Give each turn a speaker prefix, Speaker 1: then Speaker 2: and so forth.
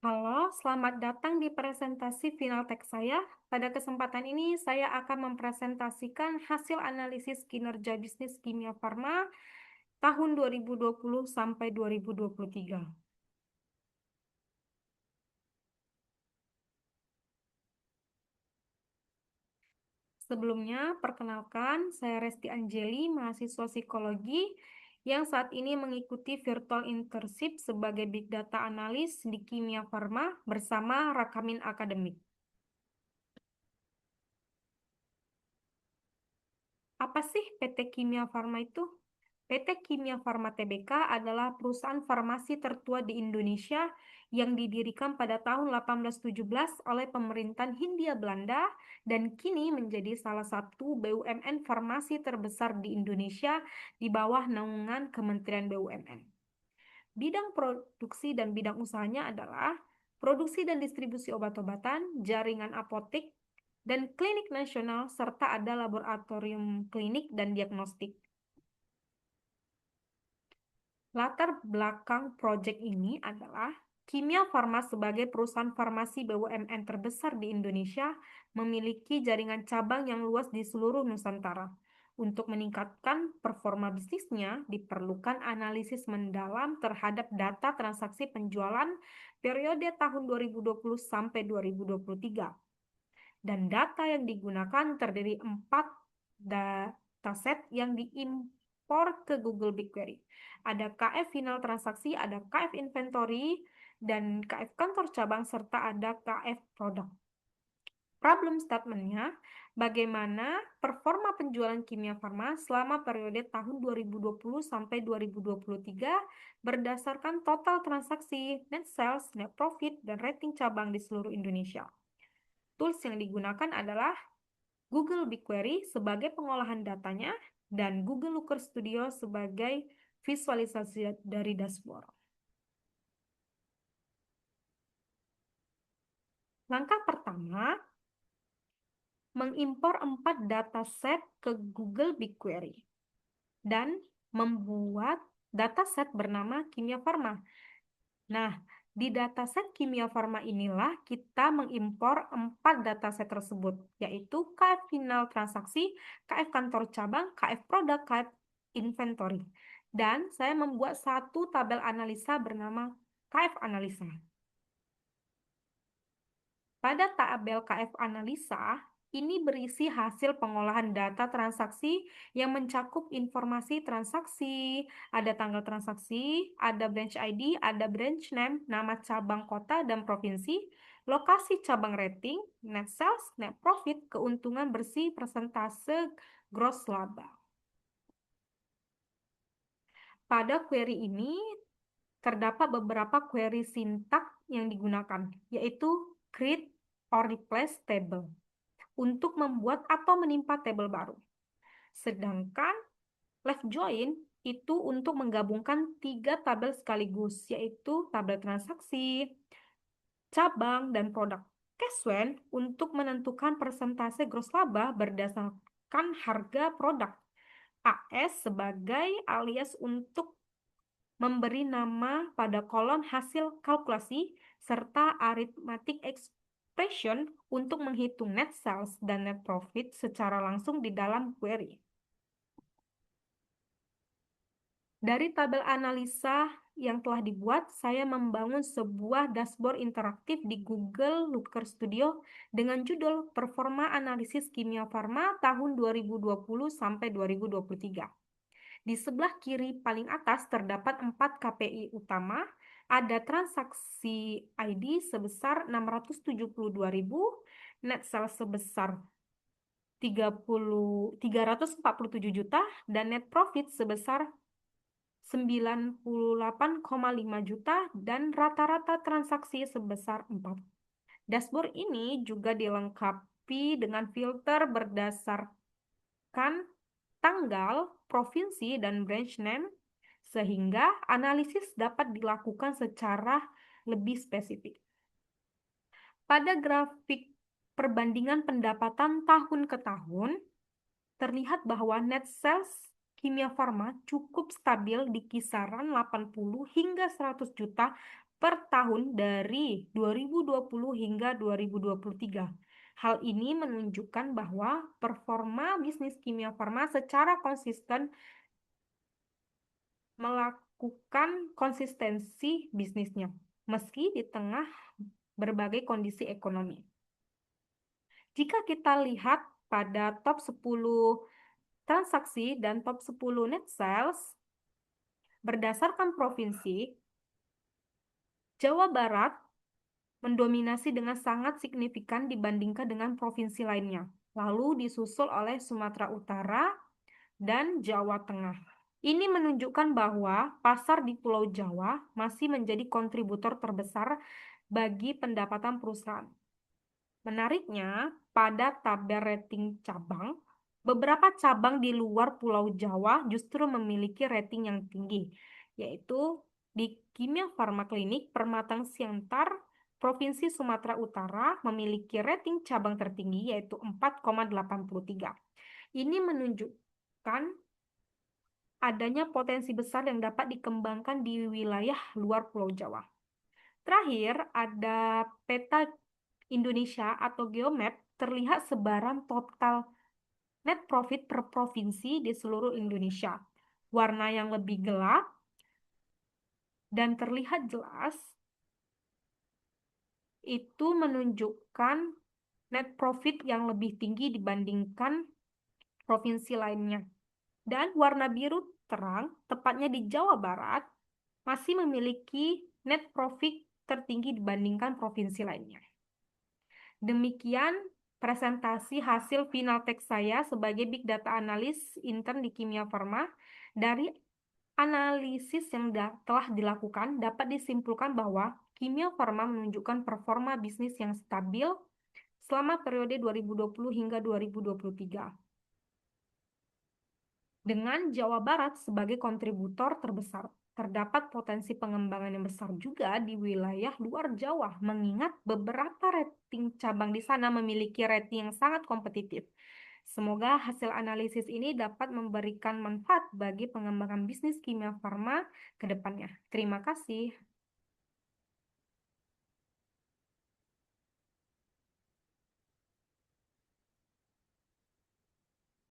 Speaker 1: Halo, selamat datang di presentasi final teks saya. Pada kesempatan ini, saya akan mempresentasikan hasil analisis kinerja bisnis Kimia Farma tahun 2020 sampai 2023. Sebelumnya, perkenalkan, saya Resti Anjeli, mahasiswa psikologi yang saat ini mengikuti virtual internship sebagai Big Data Analis di Kimia Farma bersama Rakamin Akademik. Apa sih PT Kimia Farma itu? PT Kimia Farma Tbk adalah perusahaan farmasi tertua di Indonesia yang didirikan pada tahun 1817 oleh pemerintahan Hindia Belanda dan kini menjadi salah satu BUMN farmasi terbesar di Indonesia di bawah naungan Kementerian BUMN. Bidang produksi dan bidang usahanya adalah produksi dan distribusi obat-obatan, jaringan apotek, dan klinik nasional, serta ada laboratorium klinik dan diagnostik. Latar belakang proyek ini adalah Kimia Farma sebagai perusahaan farmasi BUMN terbesar di Indonesia memiliki jaringan cabang yang luas di seluruh Nusantara. Untuk meningkatkan performa bisnisnya, diperlukan analisis mendalam terhadap data transaksi penjualan periode tahun 2020 sampai 2023. Dan data yang digunakan terdiri 4 dataset yang diimpor ke Google BigQuery. Ada KF final transaksi, ada KF inventory, dan KF kantor cabang, serta ada KF produk. Problem statement-nya, bagaimana performa penjualan Kimia Farma selama periode tahun 2020 sampai 2023 berdasarkan total transaksi, net sales, net profit, dan rating cabang di seluruh Indonesia. Tools yang digunakan adalah Google BigQuery sebagai pengolahan datanya dan Google Looker Studio sebagai visualisasi dari dashboard. Langkah pertama, mengimpor 4 dataset ke Google BigQuery dan membuat dataset bernama Kimia Farma. Nah, di dataset Kimia Farma inilah kita mengimpor 4 dataset tersebut, yaitu KF final transaksi, KF kantor cabang, KF produk, KF inventory. Dan saya membuat satu tabel analisa bernama KF analisa. Pada tabel KF analisa, ini berisi hasil pengolahan data transaksi yang mencakup informasi transaksi, ada tanggal transaksi, ada branch ID, ada branch name, nama cabang kota dan provinsi, lokasi cabang rating, net sales, net profit, keuntungan bersih, persentase gross laba. Pada query ini terdapat beberapa query sintak yang digunakan, yaitu create or replace table untuk membuat atau menimpa tabel baru. Sedangkan left join itu untuk menggabungkan 3 tabel sekaligus, yaitu tabel transaksi, cabang, dan produk. Cashwan untuk menentukan persentase gross laba berdasarkan harga produk. AS sebagai alias untuk memberi nama pada kolom hasil kalkulasi, serta arithmetic expression untuk menghitung net sales dan net profit secara langsung di dalam query. Dari tabel analisa yang telah dibuat, saya membangun sebuah dashboard interaktif di Google Looker Studio dengan judul Performa Analisis Kimia Farma tahun 2020 sampai 2023. Di sebelah kiri paling atas terdapat 4 KPI utama, ada transaksi ID sebesar 672.000, net sales sebesar 347 juta, dan net profit sebesar 98,5 juta, dan rata-rata transaksi sebesar 4. Dashboard ini juga dilengkapi dengan filter berdasarkan tanggal, provinsi, dan branch name, sehingga analisis dapat dilakukan secara lebih spesifik. Pada grafik perbandingan pendapatan tahun ke tahun, terlihat bahwa net sales Kimia Farma cukup stabil di kisaran 80 hingga 100 juta per tahun dari 2020 hingga 2023. Hal ini menunjukkan bahwa performa bisnis Kimia Farma secara konsisten melakukan konsistensi bisnisnya, meski di tengah berbagai kondisi ekonomi. Jika kita lihat pada top 10 transaksi dan top 10 net sales, berdasarkan provinsi, Jawa Barat mendominasi dengan sangat signifikan dibandingkan dengan provinsi lainnya, lalu disusul oleh Sumatera Utara dan Jawa Tengah. Ini menunjukkan bahwa pasar di Pulau Jawa masih menjadi kontributor terbesar bagi pendapatan perusahaan. Menariknya, pada tabel rating cabang, beberapa cabang di luar Pulau Jawa justru memiliki rating yang tinggi, yaitu di Kimia Farma Klinik Permatang Siantar, Provinsi Sumatera Utara memiliki rating cabang tertinggi yaitu 4,83. Ini menunjukkan adanya potensi besar yang dapat dikembangkan di wilayah luar Pulau Jawa. Terakhir, ada peta Indonesia atau geomap, terlihat sebaran total net profit per provinsi di seluruh Indonesia. Warna yang lebih gelap dan terlihat jelas itu menunjukkan net profit yang lebih tinggi dibandingkan provinsi lainnya. Dan warna biru terang, tepatnya di Jawa Barat, masih memiliki net profit tertinggi dibandingkan provinsi lainnya. Demikian presentasi hasil final teks saya sebagai Big Data Analis intern di Kimia Farma. Dari analisis yang telah dilakukan, dapat disimpulkan bahwa Kimia Farma menunjukkan performa bisnis yang stabil selama periode 2020 hingga 2023. Dengan Jawa Barat sebagai kontributor terbesar, terdapat potensi pengembangan yang besar juga di wilayah luar Jawa, mengingat beberapa rating cabang di sana memiliki rating yang sangat kompetitif. Semoga hasil analisis ini dapat memberikan manfaat bagi pengembangan bisnis Kimia Farma ke depannya. Terima kasih.